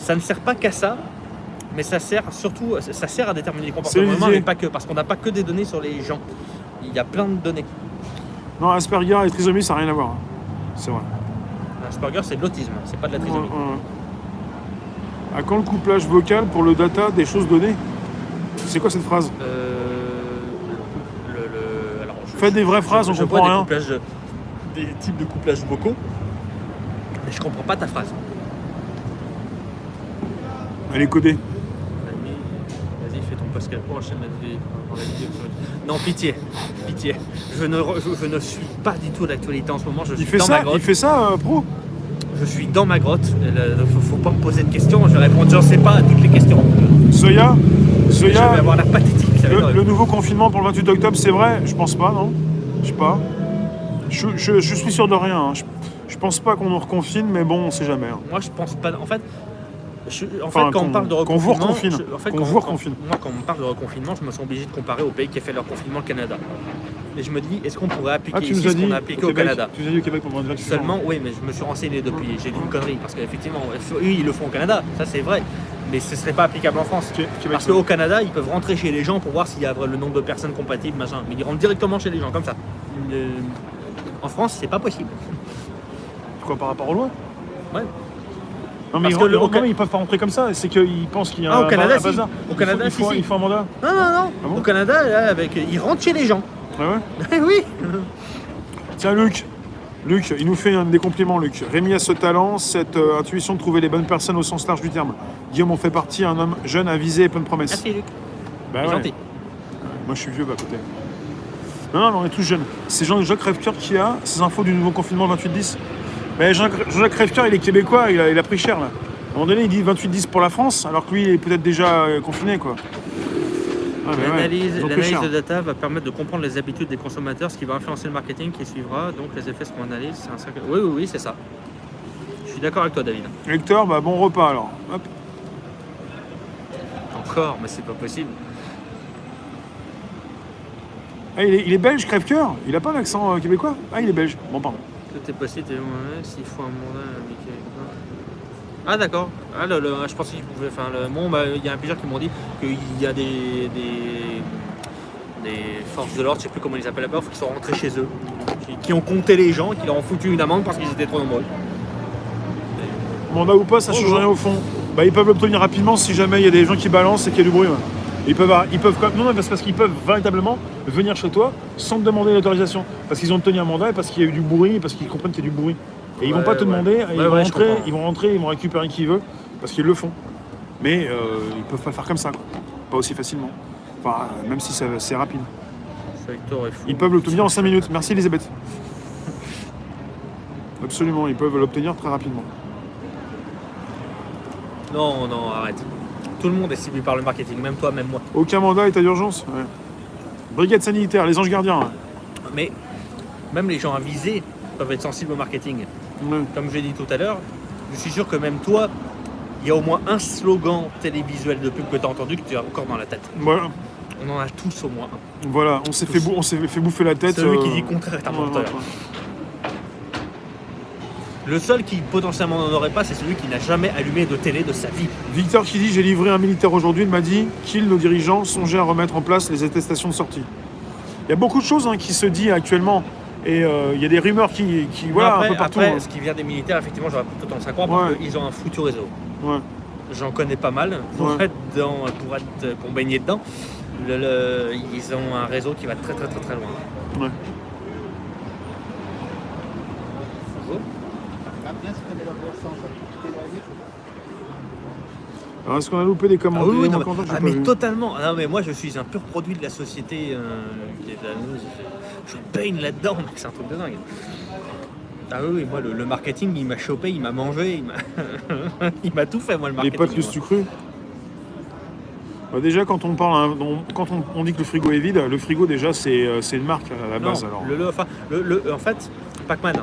ça ne sert pas qu'à ça, mais ça sert à déterminer les comportements, mais pas que, parce qu'on n'a pas que des données sur les gens. Il y a plein de données. Non, Asperger et trisomie, ça n'a rien à voir. C'est vrai. Asperger, c'est de l'autisme, c'est pas de la trisomie. À quand le couplage vocal pour le data des choses données? C'est quoi cette phrase? Faites des vraies phrases, on comprend rien. Des types de couplages vocaux, mais je comprends pas ta phrase. Elle est codée. Vas-y, fais ton Pascal pour enchaîner la vidéo. Non, pitié. Je ne suis pas du tout d'actualité en ce moment. Je fait ça, pro? Je suis dans ma grotte. Faut pas me poser de questions. Je vais répondre, j'en sais pas à toutes les questions. Zoya, je vais avoir l'air pathétique. Le nouveau confinement pour le 28 octobre, c'est vrai? Je pense pas, non? Je sais pas. Je suis sûr de rien. Hein. Je pense pas qu'on nous reconfine, mais bon, on sait jamais. Hein. Moi, je pense pas. En fait, quand on parle de reconfinement, qu'on vous reconfine. Moi, quand on parle de reconfinement, je me sens obligé de comparer au pays qui a fait leur confinement, le Canada. Et je me dis, est-ce qu'on pourrait appliquer ici ce qu'on a appliqué au Canada? Tu nous as dit au Québec pendant 28 jours. Seulement, oui, mais je me suis renseigné depuis. J'ai dit une connerie parce qu'effectivement, eux, ils le font au Canada, ça c'est vrai. Mais ce serait pas applicable en France. Parce qu'au Canada, ils peuvent rentrer chez les gens pour voir s'il y a le nombre de personnes compatibles, machin. Mais ils rentrent directement chez les gens, comme ça. En France, c'est pas possible. Pourquoi, par rapport aux lois? Ouais. Non, mais ils peuvent pas rentrer comme ça, c'est qu'ils pensent qu'il y a un bazar. Au Canada, il faut un mandat. Non. Ah bon? Au Canada, là, ils rentrent chez les gens. Ah ouais? Oui. Tiens, Luc, il nous fait des compliments, Luc. Rémi a ce talent, cette intuition de trouver les bonnes personnes au sens large du terme. Guillaume en fait partie, un homme jeune, avisé et plein de promesses. Merci, Luc. Bah ouais. Gentil. Moi, je suis vieux, à côté. Non, on est tous jeunes. C'est Jean-Jacques Crèvecoeur qui a ces infos du nouveau confinement 28-10. Mais Jean-Jacques Crèvecoeur, il est québécois, il a pris cher, là. À un moment donné, il dit 28-10 pour la France, alors que lui, il est peut-être déjà confiné, quoi. L'analyse de data va permettre de comprendre les habitudes des consommateurs, ce qui va influencer le marketing qui suivra. Donc les effets seront analysés. Oui, c'est ça. Je suis d'accord avec toi, David. Hector, bon repas alors. Hop. Encore, mais c'est pas possible. Ah, il est belge, Crèvecoeur? Il a pas l'accent québécois? Ah, il est belge. Bon, pardon. Tout est possible, s'il faut un mandat avec... Ah d'accord. Ah, je pensais qu'il pouvait... il y a plusieurs qui m'ont dit qu'il y a des forces de l'ordre, je sais plus comment ils appellent là-bas, qui sont rentrés chez eux, qui ont compté les gens, qui leur ont foutu une amende parce qu'ils étaient trop nombreux. Mandat ou pas, ça change rien au fond. Ils peuvent l'obtenir rapidement si jamais il y a des gens qui balancent et qu'il y a du bruit. Ouais. Non, parce qu'ils peuvent véritablement venir chez toi sans te demander l'autorisation. Parce qu'ils ont obtenu un mandat et parce qu'il y a eu du bruit et parce qu'ils comprennent qu'il y a du bruit. Et ils vont pas te demander, ils vont rentrer, ils vont récupérer qui veut, parce qu'ils le font. Mais ils peuvent pas le faire comme ça, quoi. Pas aussi facilement. Enfin, même si c'est rapide. Ils peuvent l'obtenir en 5 minutes. Merci Elisabeth. Absolument, ils peuvent l'obtenir très rapidement. Non, arrête. Tout le monde est ciblé par le marketing, même toi, même moi. Aucun mandat, état d'urgence. Ouais. Brigade sanitaire, les anges gardiens. Ouais. Mais même les gens avisés peuvent être sensibles au marketing. Ouais. Comme j'ai dit tout à l'heure, je suis sûr que même toi, il y a au moins un slogan télévisuel de pub que tu as entendu que tu as encore dans la tête. Voilà. On en a tous au moins un. Voilà, on s'est fait bouffer la tête. Celui qui dit contraire est un menteur. Le seul qui potentiellement n'en aurait pas, c'est celui qui n'a jamais allumé de télé de sa vie. Victor qui dit: j'ai livré un militaire aujourd'hui, il m'a dit qu'il, nos dirigeants, songeaient à remettre en place les attestations de sortie. Il y a beaucoup de choses qui se disent actuellement. Et il y a des rumeurs qui voilà, après, un peu partout. Après, ce qui vient des militaires, effectivement, j'aurais plutôt tendance à croire parce qu'ils ont un foutu réseau. Ouais. J'en connais pas mal. Pour baigner dedans, ils ont un réseau qui va très très très très loin. Ouais. Alors, est-ce qu'on a loupé des commentaires? Mais totalement. Non, mais moi, je suis un pur produit de la société. Je baigne là-dedans, mais c'est un truc de dingue. Ah oui, moi, le marketing, il m'a chopé, il m'a mangé, il m'a tout fait, moi, le marketing. Les potes, qu'est-ce que tu cru? Déjà, quand on parle, quand on dit que le frigo est vide, le frigo, déjà, c'est une marque à la base. Alors. En fait, Pac-Man,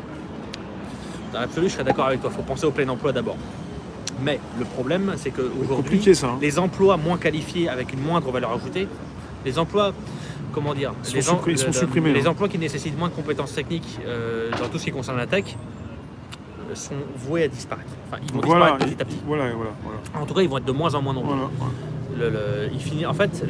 dans l'absolu, je serais d'accord avec toi. Il faut penser au plein emploi d'abord. Mais le problème, c'est qu'aujourd'hui, les emplois moins qualifiés avec une moindre valeur ajoutée, les emplois, comment dire, ils sont supprimés. Les emplois qui nécessitent moins de compétences techniques dans tout ce qui concerne la tech sont voués à disparaître. Enfin, ils vont Voilà, disparaître petit à petit. voilà. En tout cas, ils vont être de moins en moins nombreux. Voilà. Il finit, en fait,